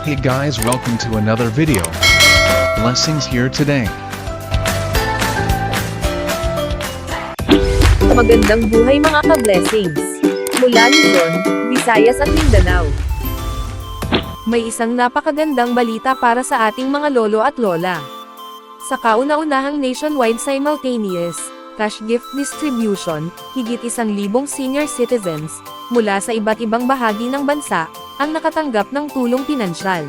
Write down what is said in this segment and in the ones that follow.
Hey guys, welcome to another video. Blessings here today. Magandang buhay mga ka-blessings. Mula Luzon, Visayas at Mindanao. May isang napakagandang balita para sa ating mga lolo at lola. Sa kauna-unahang nationwide simultaneous cash gift distribution, higit 1,000 senior citizens, mula sa iba't ibang bahagi ng bansa, ang nakatanggap ng tulong pinansyal.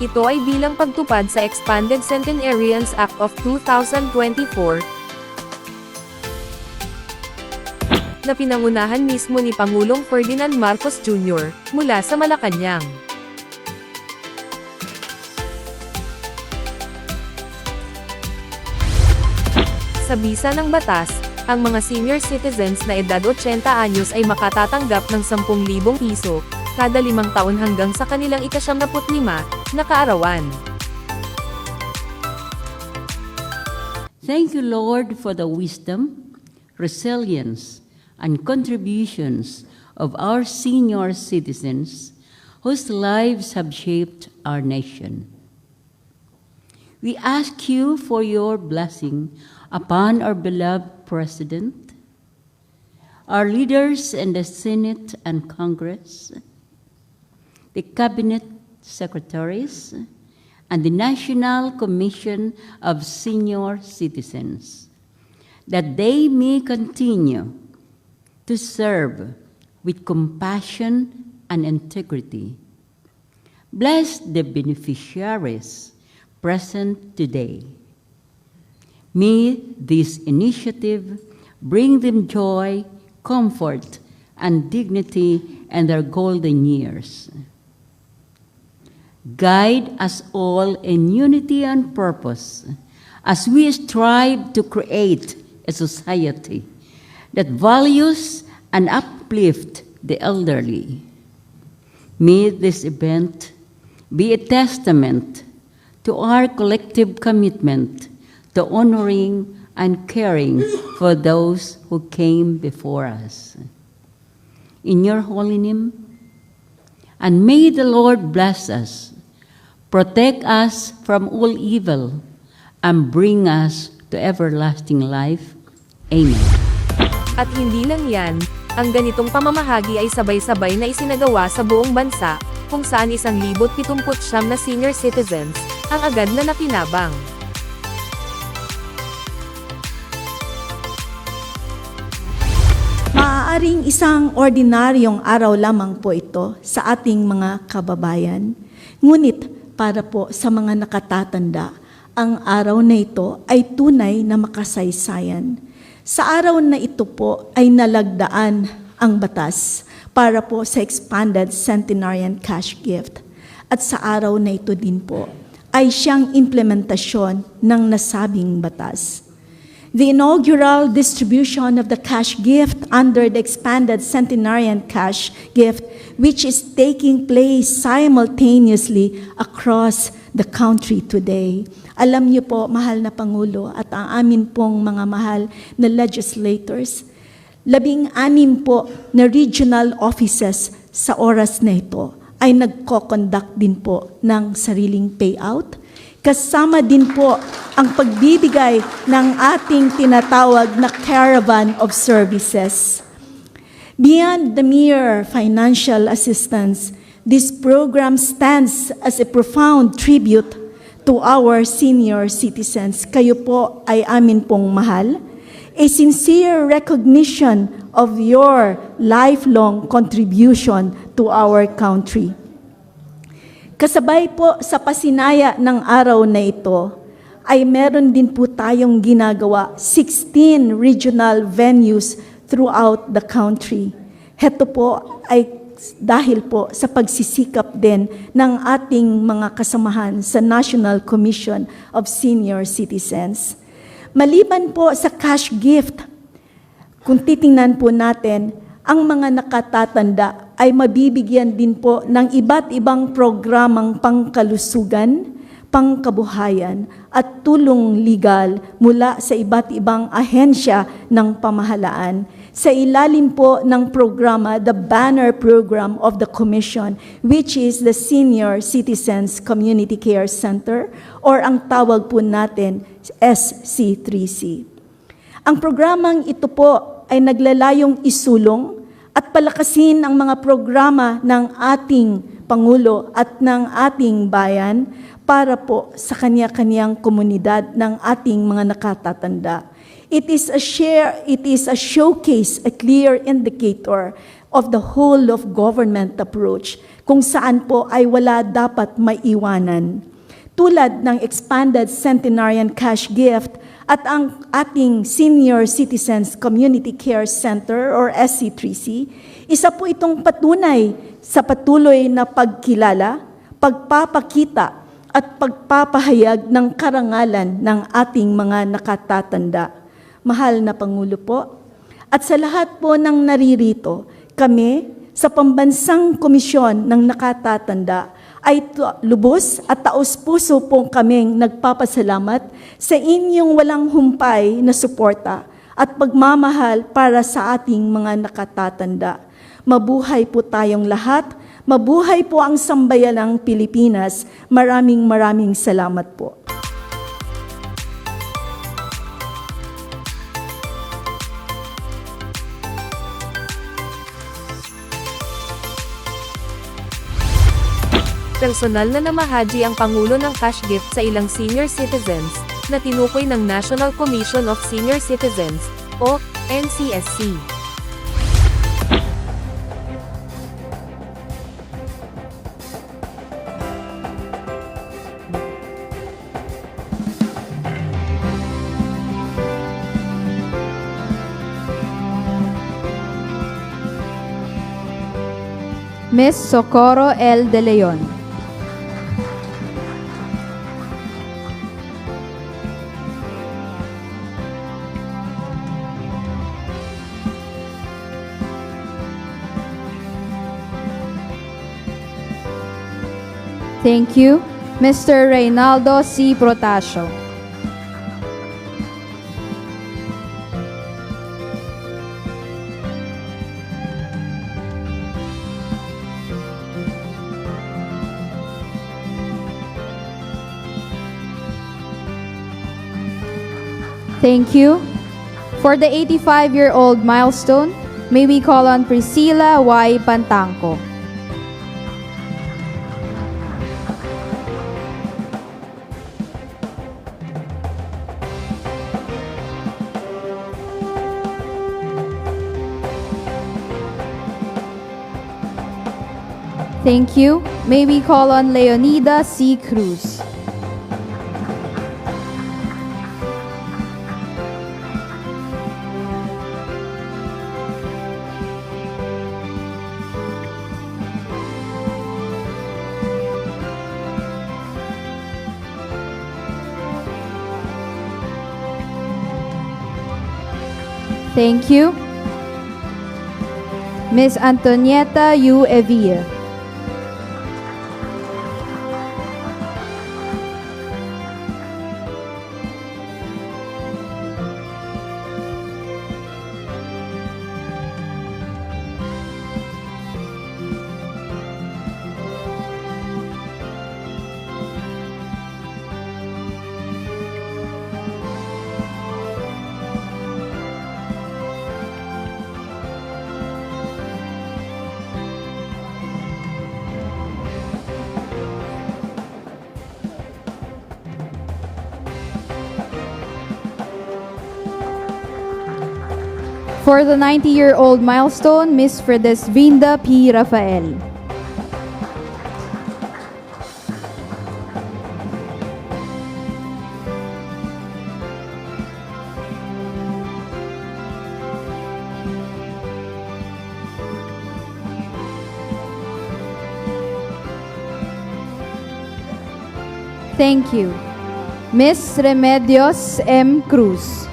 Ito ay bilang pagtupad sa Expanded Centenarians Act of 2024, na pinangunahan mismo ni Pangulong Ferdinand Marcos Jr. mula sa Malacanang. Sa bisa ng batas, ang mga senior citizens na edad 80 anyos ay makatatanggap ng 10,000 piso, kada 5 taon hanggang sa kanilang ika-75 na kaarawan. Thank you, Lord, for the wisdom, resilience, and contributions of our senior citizens whose lives have shaped our nation. We ask you for your blessing upon our beloved President, our leaders in the Senate and Congress, the Cabinet Secretaries, and the National Commission of Senior Citizens, that they may continue to serve with compassion and integrity. Bless the beneficiaries present today. May this initiative bring them joy, comfort, and dignity in their golden years. Guide us all in unity and purpose as we strive to create a society that values and uplift the elderly. May this event be a testament to our collective commitment to honoring and caring for those who came before us. In your holy name, and may the Lord bless us, protect us from all evil, and bring us to everlasting life. Amen. At hindi lang yan, ang ganitong pamamahagi ay sabay-sabay na isinagawa sa buong bansa, kung saan 1,079 na senior citizens ang agad na nakinabang. Maaaring isang ordinaryong araw lamang po ito sa ating mga kababayan. Ngunit para po sa mga nakatatanda, ang araw na ito ay tunay na makasaysayan. Sa araw na ito po ay nalagdaan ang batas para po sa Expanded Centenarian Cash Gift. At sa araw na ito din po ay siyang implementasyon ng nasabing batas. The inaugural distribution of the cash gift under the Expanded Centenarian Cash Gift, which is taking place simultaneously across the country today. Alam niyo po, mahal na Pangulo at ang amin pong mga mahal na legislators, 16 po na regional offices sa oras na ito ay nagko-conduct din po ng sariling payout. Kasama din po ang pagbibigay ng ating tinatawag na caravan of services. Beyond the mere financial assistance, this program stands as a profound tribute to our senior citizens. Kayo po ay amin pong mahal. A sincere recognition of your lifelong contribution to our country. Kasabay po sa pasinaya ng araw na ito, ay meron din po tayong ginagawa 16 regional venues throughout the country. Heto po ay dahil po sa pagsisikap din ng ating mga kasamahan sa National Commission of Senior Citizens. Maliban po sa cash gift, kung titingnan po natin, ang mga nakatatanda ay mabibigyan din po ng iba't ibang programang pangkalusugan, pangkabuhayan at tulong legal mula sa iba't ibang ahensya ng pamahalaan sa ilalim po ng programa, the banner program of the Commission, which is the Senior Citizens Community Care Center or ang tawag po natin SC3C. Ang programang ito po ay naglalayong isulong at palakasin ang mga programa ng ating Pangulo at ng ating bayan para po sa kanya-kanyang komunidad ng ating mga nakatatanda. It is a showcase, a clear indicator of the whole of government approach kung saan po ay wala dapat maiwanan. Tulad ng expanded centenarian cash gift at ang ating Senior Citizens Community Care Center or SC3C, isa po itong patunay sa patuloy na pagkilala, pagpapakita at pagpapahayag ng karangalan ng ating mga nakatatanda. Mahal na Pangulo po, at sa lahat po ng naririto, kami sa Pambansang Komisyon ng Nakatatanda ay lubos at taos-puso pong kaming nagpapasalamat sa inyong walang humpay na suporta at pagmamahal para sa ating mga nakatatanda. Mabuhay po tayong lahat, mabuhay po ang sambayanang Pilipinas. Maraming salamat po. Personal na namahaji ang Pangulo ng cash gift sa ilang senior citizens na tinukoy ng National Commission of Senior Citizens o NCSC. Ms. Socorro L. De Leon. Thank you. Mr. Reynaldo C. Protasio. Thank you. For the 85-year-old milestone, may we call on Priscilla Y. Pantangco. Thank you. May we call on Leonida C. Cruz. Thank you. Ms. Antonieta U. Evia. For the 90-year-old milestone, Ms. Fredesvinda P. Rafael. Thank you. Ms. Remedios M. Cruz.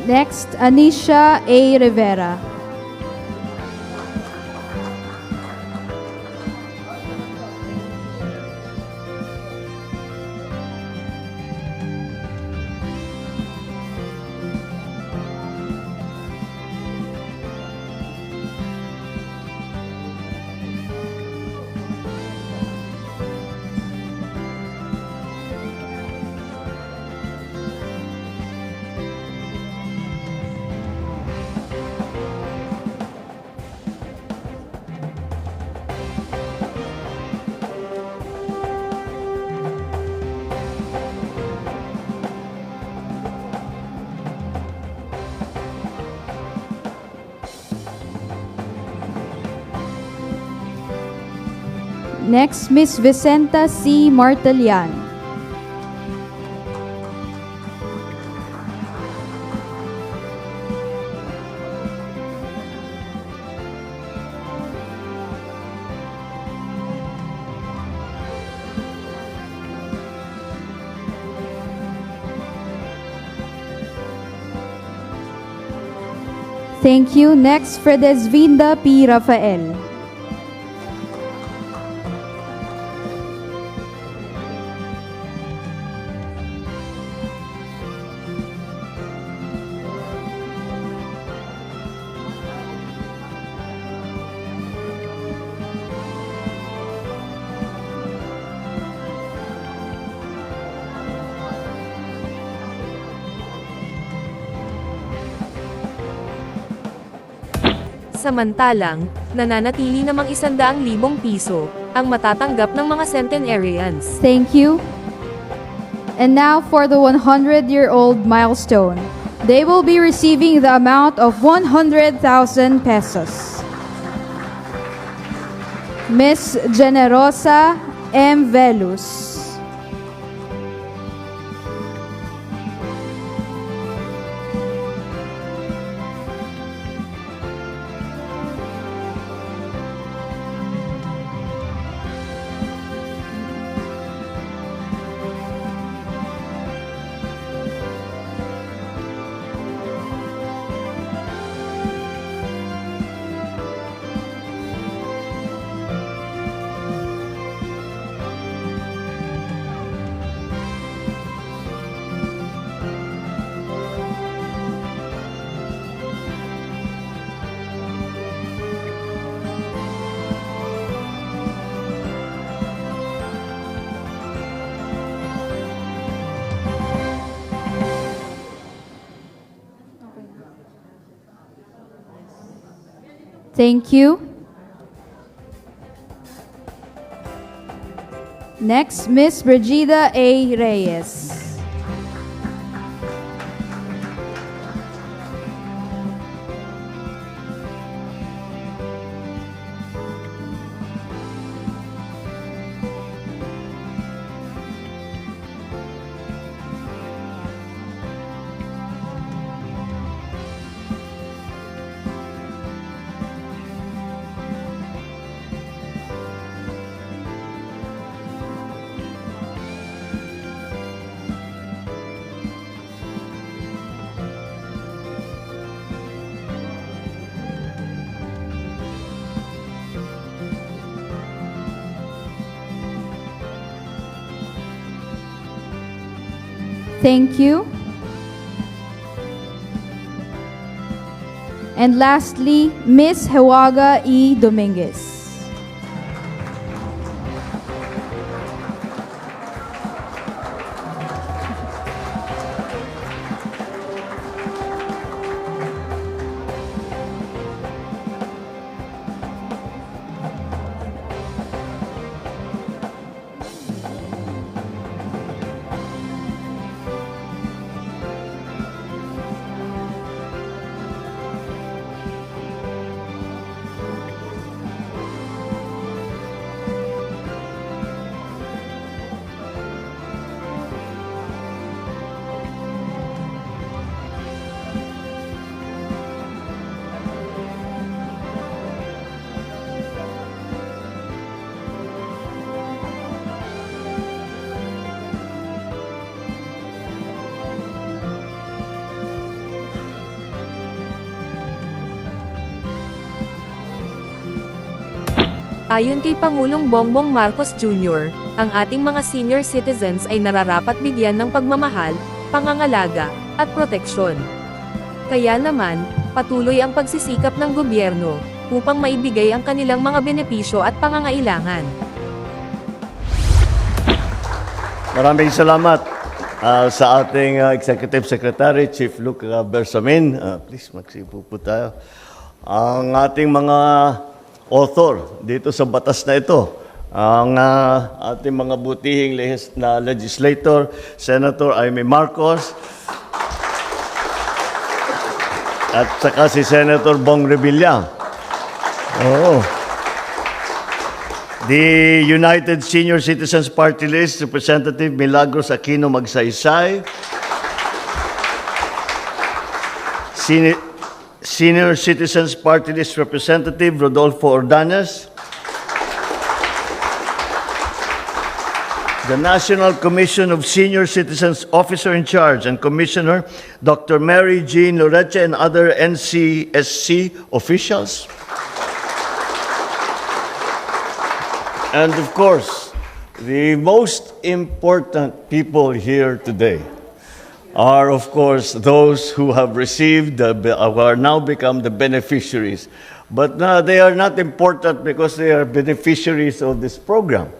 Next, Anisha A. Rivera. Next, Miss Vicenta C. Martelian. Thank you. Next, Fredesvinda P. Rafael. Samantalang, nananatili namang 100,000 piso ang matatanggap ng mga centenarians. Thank you. And now for the 100-year-old milestone. They will be receiving the amount of 100,000 pesos. Miss Generosa M. Velus. Thank you. Next, Miss Brigida A. Reyes. Thank you. And lastly, Miss Hewaga E. Dominguez. Ayon kay Pangulong Bongbong Marcos Jr., ang ating mga senior citizens ay nararapat bigyan ng pagmamahal, pangangalaga, at proteksyon. Kaya naman, patuloy ang pagsisikap ng gobyerno upang maibigay ang kanilang mga benepisyo at pangangailangan. Maraming salamat sa ating Executive Secretary, Chief Luke Bersamin. Please, magsipo po tayo. Ang ating mga author dito sa batas na ito, ang ating mga butihing legislator, Senator Amy Marcos, at saka si Senator Bong Revilla. Oo. The United Senior Citizens Party List, Representative Milagros Aquino Magsaysay. Senior Citizens Party List Representative Rodolfo Ordanes. The National Commission of Senior Citizens Officer in Charge and Commissioner, Dr. Mary Jean Loreche, and other NCSC officials. And of course, the most important people here today are, of course, those who have received, who are now become the beneficiaries. But they are not important because they are beneficiaries of this program.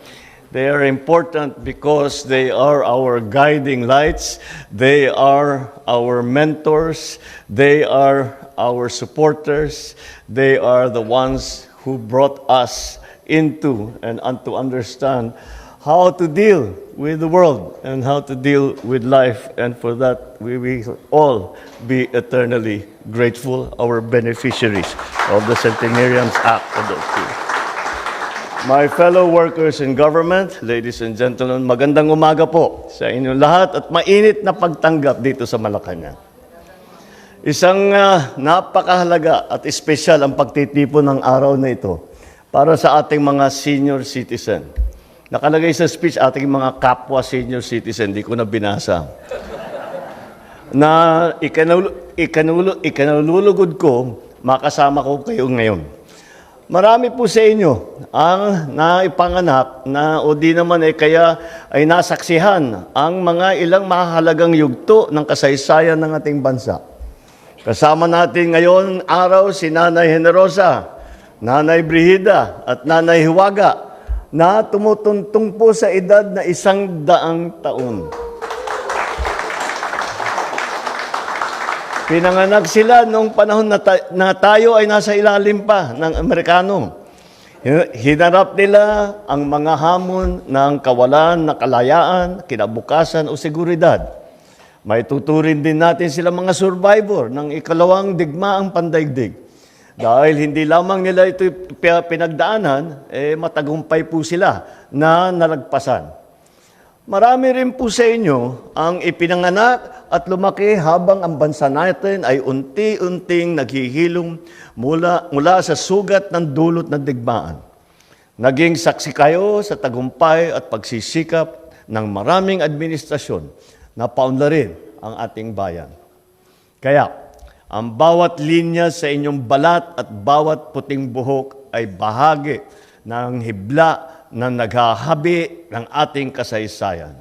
They are important because they are our guiding lights, they are our mentors, they are our supporters, they are the ones who brought us into and to understand how to deal with the world and how to deal with life. And for that, we will all be eternally grateful, our beneficiaries of the Centenarians Act of those two. My fellow workers in government, ladies and gentlemen, magandang umaga po sa inyong lahat at mainit na pagtanggap dito sa Malacanang. Isang napakahalaga at espesyal ang pagtitipon ng araw na ito para sa ating mga senior citizen. Nakalagay sa speech ating mga kapwa senior citizen, di ko na binasa. Na ikanulugod ko, makasama ko kayo ngayon. Marami po sa inyo ang naipanganak na o di naman kaya ay nasaksihan ang mga ilang mahalagang yugto ng kasaysayan ng ating bansa. Kasama natin ngayon araw si Nanay Generosa, Nanay Brigida at Nanay Hiwaga na tumutuntong po sa edad na 100 taon. Pinanganak sila noong panahon na tayo ay nasa ilalim pa ng Amerikano. Hinarap nila ang mga hamon ng kawalan, na kalayaan, kinabukasan o seguridad. May tuturin din natin sila mga survivor ng ikalawang digmaang pandaigdig. Dahil hindi lamang nila ito pinagdaanan, matagumpay po sila na nalagpasan. Marami rin po sa inyo ang ipinanganak at lumaki habang ang bansa natin ay unti-unting naghihilom mula sa sugat ng dulot ng digmaan. Naging saksi kayo sa tagumpay at pagsisikap ng maraming administrasyon na paunlarin ang ating bayan. Kaya, ang bawat linya sa inyong balat at bawat puting buhok ay bahagi ng hibla na naghahabi ng ating kasaysayan.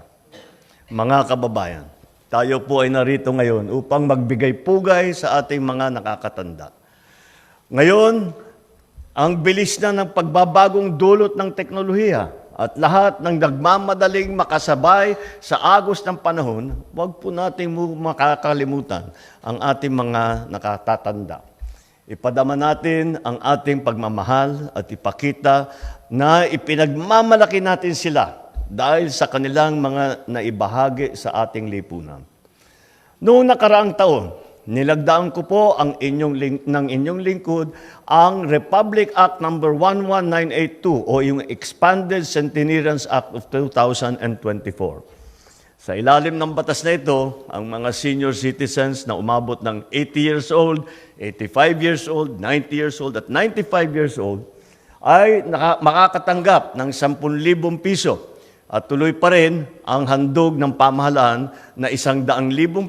Mga kababayan, tayo po ay narito ngayon upang magbigay pugay sa ating mga nakakatanda. Ngayon, ang bilis na ng pagbabagong dulot ng teknolohiya at lahat ng nagmamadaling makasabay sa agos ng panahon, huwag po nating makakalimutan ang ating mga nakatatanda. Ipadama natin ang ating pagmamahal at ipakita na ipinagmamalaki natin sila dahil sa kanilang mga naibahagi sa ating lipunan. Noong nakaraang taon, nilagdaan ko po ng inyong lingkod ang Republic Act No. 11982 o yung Expanded Centenarians Act of 2024. Sa ilalim ng batas na ito, ang mga senior citizens na umabot ng 80 years old, 85 years old, 90 years old, at 95 years old ay makakatanggap ng 10,000 piso at tuloy pa rin ang handog ng pamahalaan na 100,000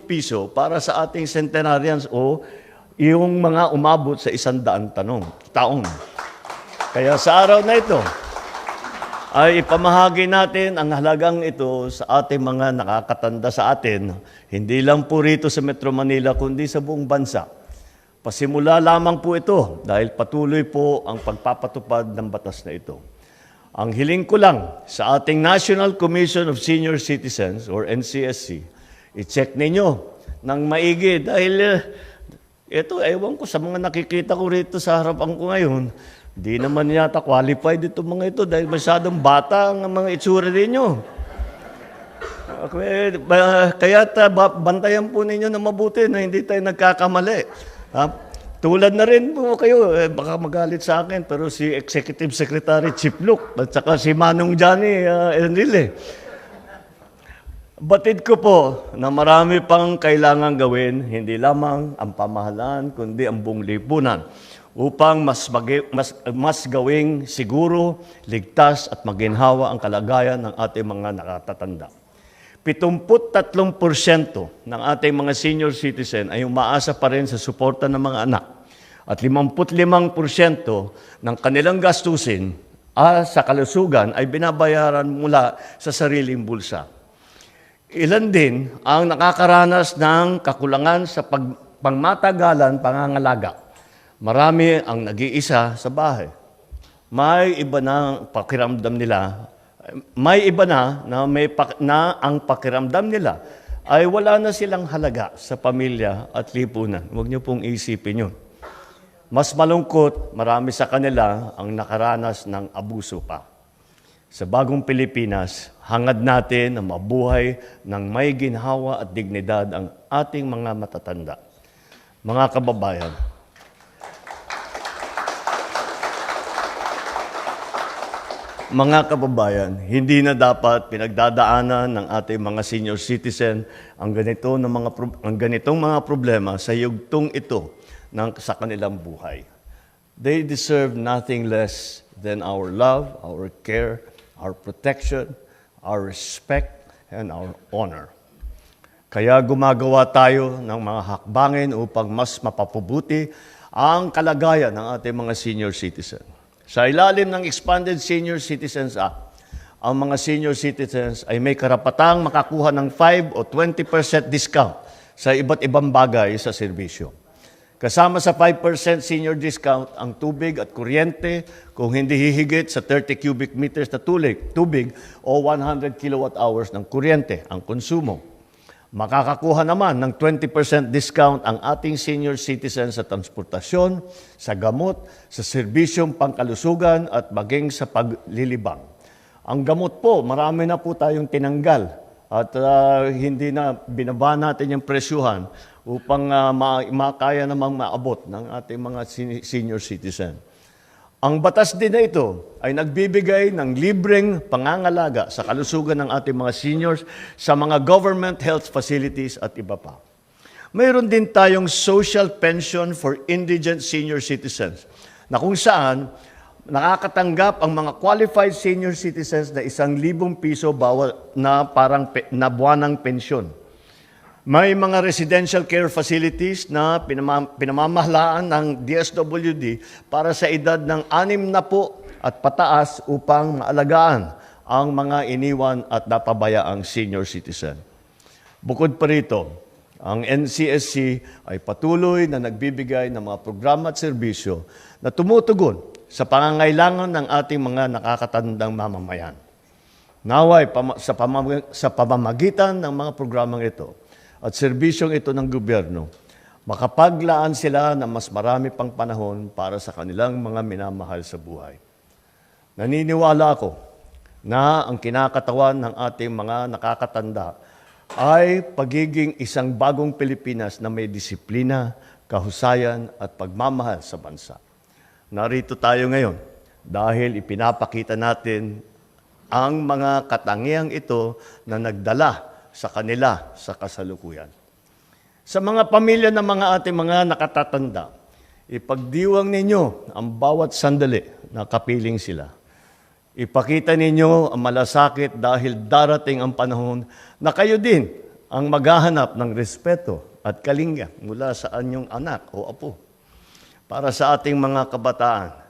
piso para sa ating centenarians o yung mga umabot sa 100 taon. Kaya sa araw na ito, ay ipamahagi natin ang halagang ito sa ating mga nakakatanda sa atin, hindi lang po rito sa Metro Manila, kundi sa buong bansa. Pasimula lamang po ito dahil patuloy po ang pagpapatupad ng batas na ito. Ang hiling ko lang sa ating National Commission of Senior Citizens or NCSC, i-check ninyo ng maigi dahil ito, ewan ko sa mga nakikita ko rito sa harapan ko ngayon, di naman yata qualified itong mga ito dahil masyadong bata ang mga itsura ninyo. Kaya bantayan po ninyo na mabuti na hindi tayo nagkakamali. Ha? Tulad na rin po kayo, baka magalit sa akin, pero si Executive Secretary Chip Luke at saka si Manong Johnny Enrile. Batid ko po na marami pang kailangan gawin, hindi lamang ang pamahalaan, kundi ang buong lipunan upang mas gawing siguro, ligtas at maginhawa ang kalagayan ng ating mga nakatatanda. 73% ng ating mga senior citizen ay umaasa pa rin sa suporta ng mga anak at 55% ng kanilang gastusin sa kalusugan ay binabayaran mula sa sariling bulsa. Ilan din ang nakakaranas ng kakulangan sa pangmatagalan pangangalaga. Marami ang nag-iisa sa bahay. May iba na pakiramdam nila, na ang pakiramdam nila ay wala na silang halaga sa pamilya at lipunan. Huwag niyo pong isipin yun. Mas malungkot, marami sa kanila ang nakaranas ng abuso pa. Sa bagong Pilipinas, hangad natin na mabuhay ng may ginhawa at dignidad ang ating mga matatanda. Mga kababayan, hindi na dapat pinagdadaanan ng ating mga senior citizen ang ganitong mga problema sa yugtong ito sa kanilang buhay. They deserve nothing less than our love, our care, our protection, our respect, and our honor. Kaya gumagawa tayo ng mga hakbangin upang mas mapapabuti ang kalagayan ng ating mga senior citizen. Sa ilalim ng Expanded Senior Citizens Act, ang mga senior citizens ay may karapatang makakuha ng 5 o 20% discount sa iba't ibang bagay sa serbisyo. Kasama sa 5% senior discount ang tubig at kuryente kung hindi hihigit sa 30 cubic meters na tubig o 100 kilowatt hours ng kuryente ang konsumo. Makakakuha naman ng 20% discount ang ating senior citizens sa transportasyon, sa gamot, sa serbisyong pangkalusugan at maging sa paglilibang. Ang gamot po, marami na po tayong tinanggal at hindi na binaba natin yung presyuhan upang makaya namang maabot ng ating mga senior citizen. Ang batas din na ito ay nagbibigay ng libreng pangangalaga sa kalusugan ng ating mga seniors sa mga government health facilities at iba pa. Mayroon din tayong social pension for indigent senior citizens na kung saan nakakatanggap ang mga qualified senior citizens na 1,000 piso bawat na na buwanang pensyon. May mga residential care facilities na pinamamahalaan ng DSWD para sa edad ng 60 at pataas upang maalagaan ang mga iniwan at napabayaang senior citizen. Bukod pa rito, ang NCSC ay patuloy na nagbibigay ng mga programa at serbisyo na tumutugon sa pangangailangan ng ating mga nakakatandang mamamayan. Naway, sa pamamagitan ng mga programang ito, at serbisyong ito ng gobyerno, makapaglaan sila ng mas marami pang panahon para sa kanilang mga minamahal sa buhay. Naniniwala ako na ang kinakatawan ng ating mga nakakatanda ay pagiging isang bagong Pilipinas na may disiplina, kahusayan at pagmamahal sa bansa. Narito tayo ngayon dahil ipinapakita natin ang mga katangiang ito na nagdala sa kanila sa kasalukuyan. Sa mga pamilya ng mga ating mga nakatatanda, ipagdiwang ninyo ang bawat sandali na kapiling sila. Ipakita ninyo ang malasakit dahil darating ang panahon na kayo din ang maghahanap ng respeto at kalinga mula sa anyong anak o apo. Para sa ating mga kabataan,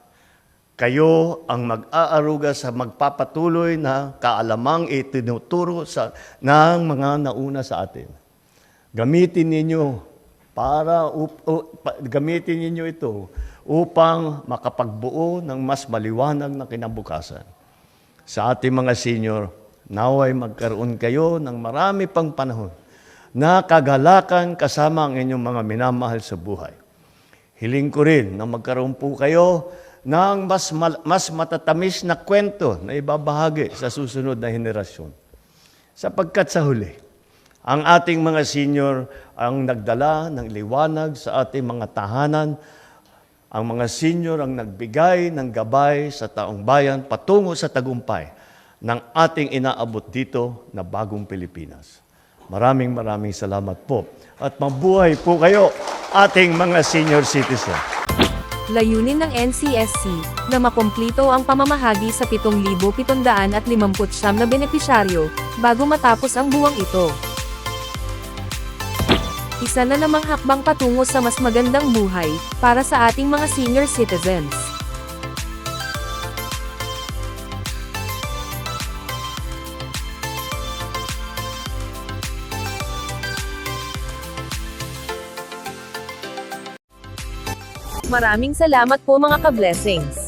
Kayo ang mag-aaruga sa magpapatuloy na kaalamang itinuturo ng mga nauna sa atin. Gamitin ninyo gamitin ninyo ito upang makapagbuo ng mas maliwanag na kinabukasan. Sa ating mga senior, naway magkaroon kayo ng marami pang panahon na kagalakan kasama ang inyong mga minamahal sa buhay. Hiling ko rin na magkaroon po kayo ng mas matatamis na kwento na ibabahagi sa susunod na henerasyon. Sapagkat sa huli, ang ating mga senior ang nagdala ng liwanag sa ating mga tahanan. Ang mga senior ang nagbigay ng gabay sa taong bayan patungo sa tagumpay ng ating inaabot dito na bagong Pilipinas. Maraming salamat po. At mabuhay po kayo, ating mga senior citizen. Layunin ng NCSC na makumplito ang pamamahagi sa 7,759 na benepisyaryo bago matapos ang buwang ito. Isa na namang hakbang patungo sa mas magandang buhay para sa ating mga senior citizens. Maraming salamat po mga ka-blessings.